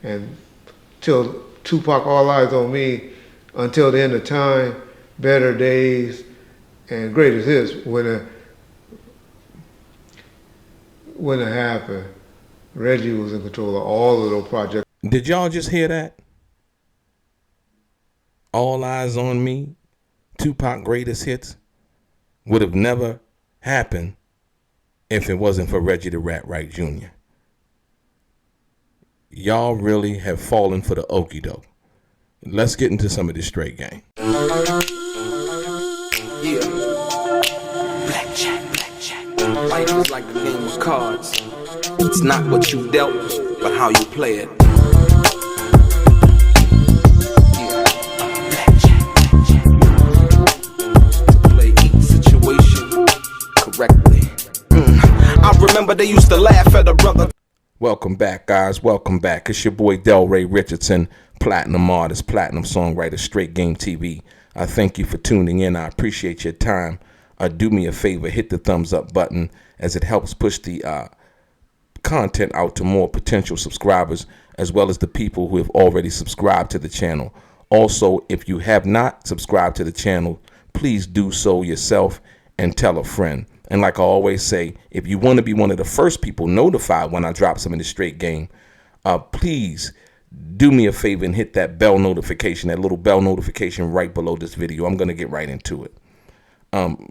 And till Tupac, All Eyes on Me, Until the End of Time, Better Days, and Greatest Hits, when it happened, Reggie was in control of all of those projects. Did y'all just hear that? All Eyes on Me, Tupac Greatest Hits would have never happened if it wasn't for Reggie the Rat Wright Jr. Y'all really have fallen for the okie doke. Let's get into some of this straight game. Yeah. Blackjack. Life is like a game of cards. It's not what you dealt, but how you play it. Yeah. Blackjack. To play each situation correctly. I remember they used to laugh at a brother. Welcome back, guys. Welcome back. It's your boy DELRAY Richardson, platinum artist, platinum songwriter, Straight Game TV. I thank you for tuning in. I appreciate your time. Do me a favor, hit the thumbs up button as it helps push the content out to more potential subscribers, as well as the people who have already subscribed to the channel. Also, if you have not subscribed to the channel, please do so yourself and tell a friend. And like I always say, if you want to be one of the first people notified when I drop some of the straight game, please do me a favor and hit that bell notification, that little bell notification right below this video. I'm going to get right into it.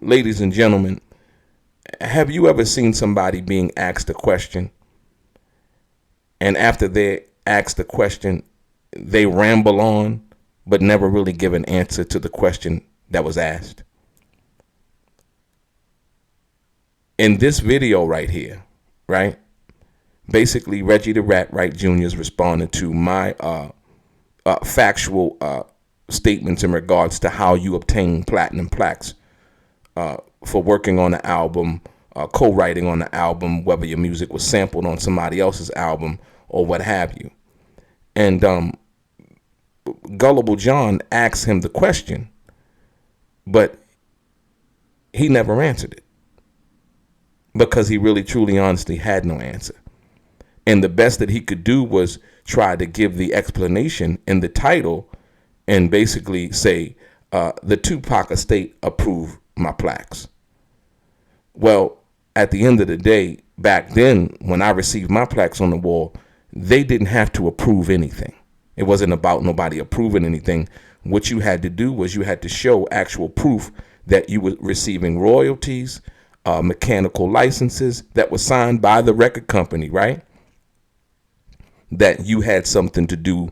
Ladies and gentlemen, have you ever seen somebody being asked a question, and after they ask the question, they ramble on, but never really give an answer to the question that was asked? In this video right here, right, basically Reggie the Rat Wright Jr. is responding to my factual statements in regards to how you obtain platinum plaques for working on the album, co-writing on the album, whether your music was sampled on somebody else's album or what have you. And Gullible John asked him the question, but he never answered it, because he really, truly, honestly had no answer. And the best that he could do was try to give the explanation in the title and basically say, the Tupac estate approved my plaques. Well, at the end of the day, back then, when I received my plaques on the wall, they didn't have to approve anything. It wasn't about nobody approving anything. What you had to do was you had to show actual proof that you were receiving royalties, mechanical licenses that were signed by the record company, right? That you had something to do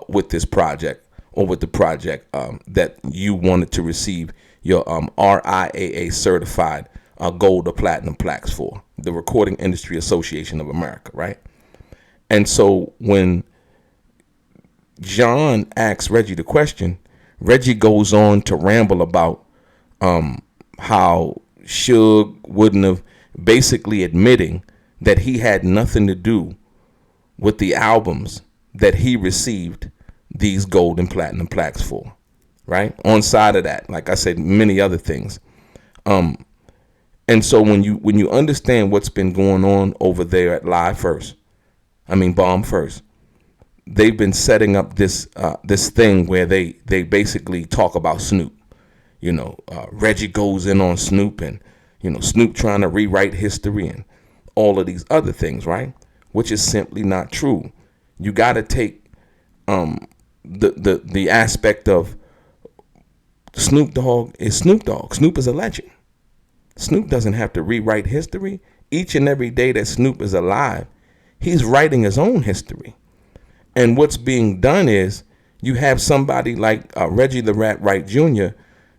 with this project, or with the project that you wanted to receive your RIAA certified gold or platinum plaques for, the Recording Industry Association of America, right? And so when John asks Reggie the question, Reggie goes on to ramble about how Suge wouldn't have, basically admitting that he had nothing to do with the albums that he received these gold and platinum plaques for, right? On side of that, like I said, many other things. And so when you understand what's been going on over there at Bomb First, they've been setting up this this thing where they basically talk about Snoop. Reggie goes in on Snoop, and Snoop trying to rewrite history and all of these other things, right? Which is simply not true. You got to take the aspect of Snoop Dogg is Snoop Dogg. Snoop is a legend. Snoop doesn't have to rewrite history. Each and every day that Snoop is alive, he's writing his own history. And what's being done is you have somebody like Reggie the Rat Wright Jr.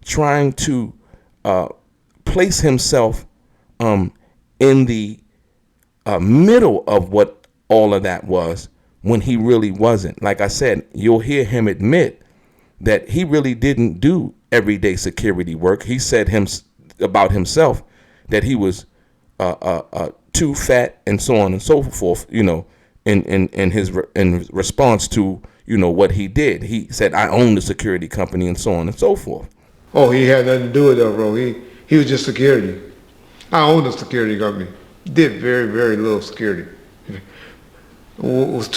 trying to place himself in the middle of what all of that was, when he really wasn't. Like I said, you'll hear him admit that he really didn't do everyday security work. He said about himself that he was too fat and so on and so forth, in response to, what he did. He said, I own the security company and so on and so forth. Oh, he had nothing to do with it, bro. He was just security. I owned the security company. Did very, very little security. Was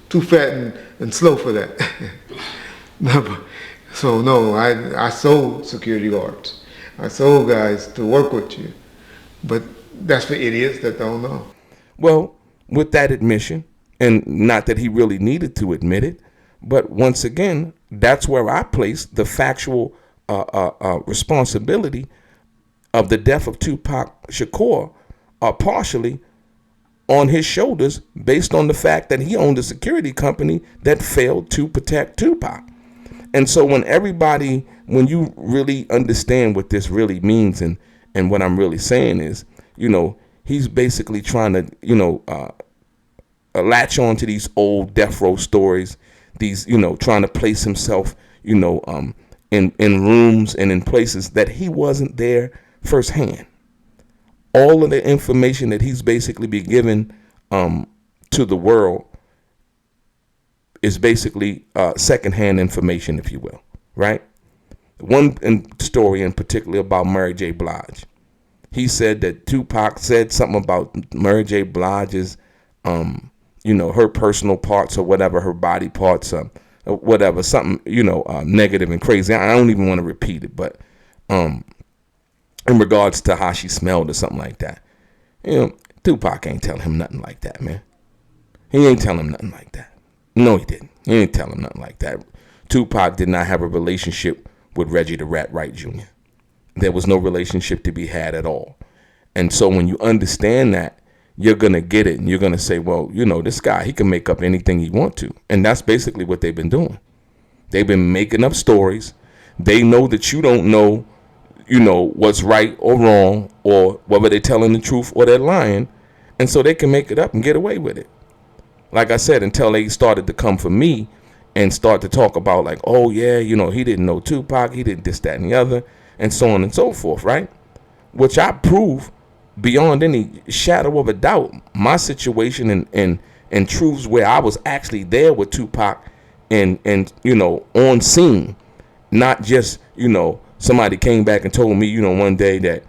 too fat and slow for that. So no, I sold security guards. I sold guys to work with you. But that's for idiots that don't know. Well, with that admission, and not that he really needed to admit it, but once again, that's where I place the factual responsibility of the death of Tupac Shakur partially on his shoulders, based on the fact that he owned a security company that failed to protect Tupac. And so when you really understand what this really means, and what I'm really saying is, he's basically trying to, latch on to these old death row stories, these, trying to place himself, in rooms and in places that he wasn't there firsthand. All of the information that he's basically been given to the world is basically secondhand information, if you will, right? One story in particular about Mary J. Blige. He said that Tupac said something about Mary J. Blige's, her personal parts or whatever, her body parts, or whatever, something, negative and crazy. I don't even want to repeat it, but in regards to how she smelled or something like that. Tupac ain't telling him nothing like that, man. He ain't telling him nothing like that. No, he didn't. He ain't telling him nothing like that. Tupac did not have a relationship with Reggie the Rat Wright Jr. There was no relationship to be had at all. And so when you understand that, you're going to get it, and you're going to say, well, this guy, he can make up anything he wants to. And that's basically what they've been doing. They've been making up stories. They know that you don't know, what's right or wrong, or whether they're telling the truth or they're lying. And so they can make it up and get away with it. Like I said, until they started to come for me and start to talk about like, oh yeah, he didn't know Tupac, he did this, that, and the other, and so on and so forth, right? Which I prove beyond any shadow of a doubt, my situation and truths where I was actually there with Tupac and on scene, not just, somebody came back and told me, one day that,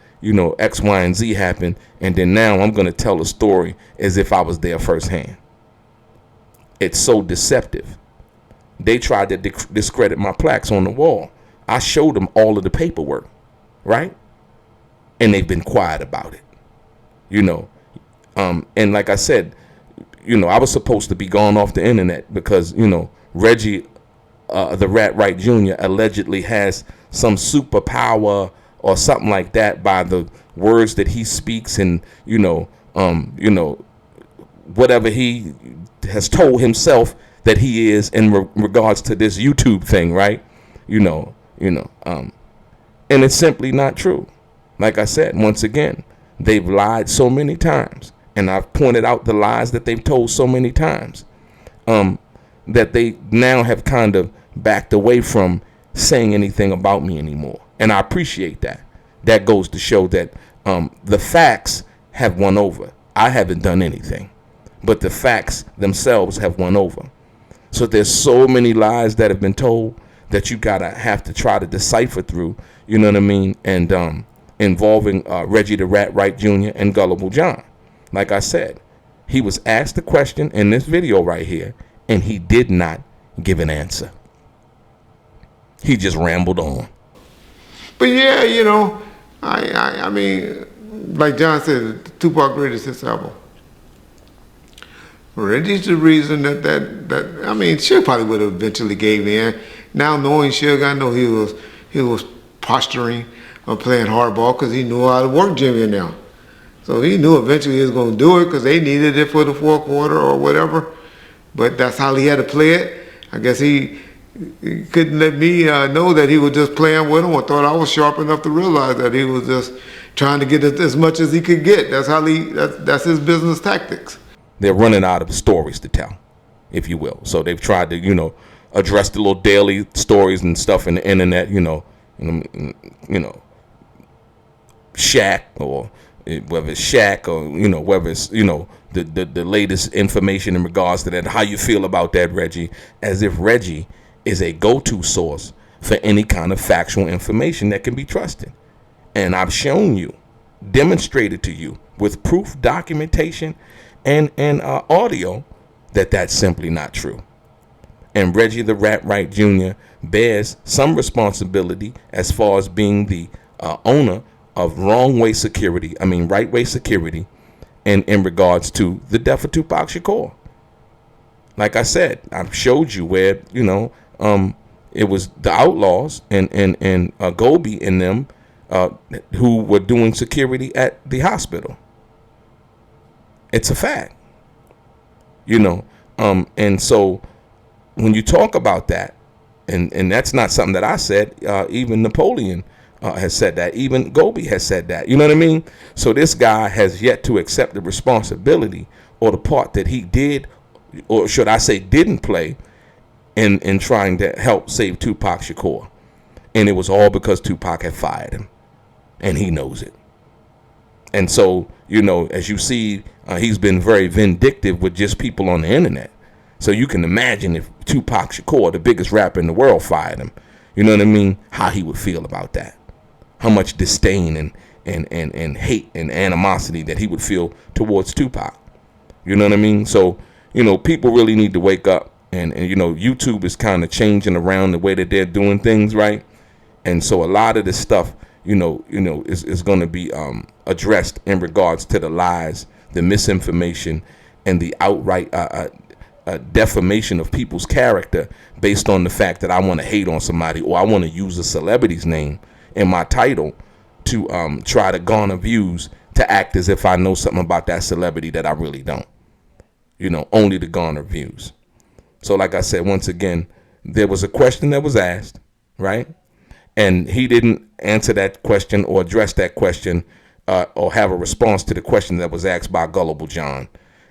X, Y, and Z happened, and then now I'm going to tell a story as if I was there firsthand. It's so deceptive. They tried to discredit my plaques on the wall. I showed them all of the paperwork, right? And they've been quiet about it, and like I said, I was supposed to be gone off the internet because, Reggie, the Rat Wright Jr. allegedly has some superpower or something like that by the words that he speaks and, whatever he has told himself that he is in regards to this YouTube thing, right? And it's simply not true. Like I said, once again, they've lied so many times, and I've pointed out the lies that they've told so many times, that they now have kind of backed away from saying anything about me anymore. And I appreciate that. That goes to show that the facts have won over. I haven't done anything, but the facts themselves have won over. So there's so many lies that have been told that you have to try to decipher through, you know what I mean? And involving Reggie the Rat Wright Jr. and Gullible John. Like I said, he was asked the question in this video right here, and he did not give an answer. He just rambled on. But yeah, I mean, like John said, Tupac rated his album. Reggie's the reason that Suge probably would have eventually gave in. Now knowing Suge, I know he was posturing or playing hardball because he knew how to work Jimmy now. So he knew eventually he was going to do it because they needed it for the fourth quarter or whatever. But that's how he had to play it. I guess he couldn't let me know that he was just playing with him, or thought I was sharp enough to realize that he was just trying to get as much as he could get. That's his business tactics. They're running out of stories to tell, if you will. So they've tried to, address the little daily stories and stuff in the internet, Shaq, or whether it's Shaq, or, whether it's, the latest information in regards to that. How you feel about that, Reggie? As if Reggie is a go-to source for any kind of factual information that can be trusted. And I've shown you, demonstrated to you with proof, documentation, and audio that that's simply not true. And Reggie the Rat Wright Jr. bears some responsibility as far as being the owner of right way security, and in regards to the death of Tupac Shakur. Like I said, I showed you where, it was the Outlaws and Gobi and them who were doing security at the hospital. It's a fact. And so when you talk about that, and that's not something that I said, even Napoleon has said that, even Gobi has said that, you know what I mean? So this guy has yet to accept the responsibility or the part that he did, or should I say didn't play, in trying to help save Tupac Shakur. And it was all because Tupac had fired him, and he knows it. And so, as you see, he's been very vindictive with just people on the internet. So you can imagine if Tupac Shakur, the biggest rapper in the world, fired him, you know what I mean, how he would feel about that. How much disdain and hate and animosity that he would feel towards Tupac. You know what I mean? So, people really need to wake up. And YouTube is kind of changing around the way that they're doing things, right? And so a lot of this stuff, is going to be addressed in regards to the lies, the misinformation, and the outright defamation of people's character based on the fact that I want to hate on somebody, or I want to use a celebrity's name in my title to try to garner views, to act as if I know something about that celebrity that I really don't. Only to garner views. So like I said, once again, there was a question that was asked, right? And he didn't answer that question or address that question or have a response to the question that was asked by Gullible John.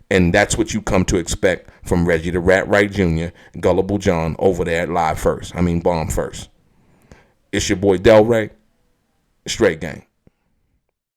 And that's what you come to expect from Reggie the Rat Wright Jr., Gullible John, over there at Bomb First. It's your boy DELRAY, Straight Gang.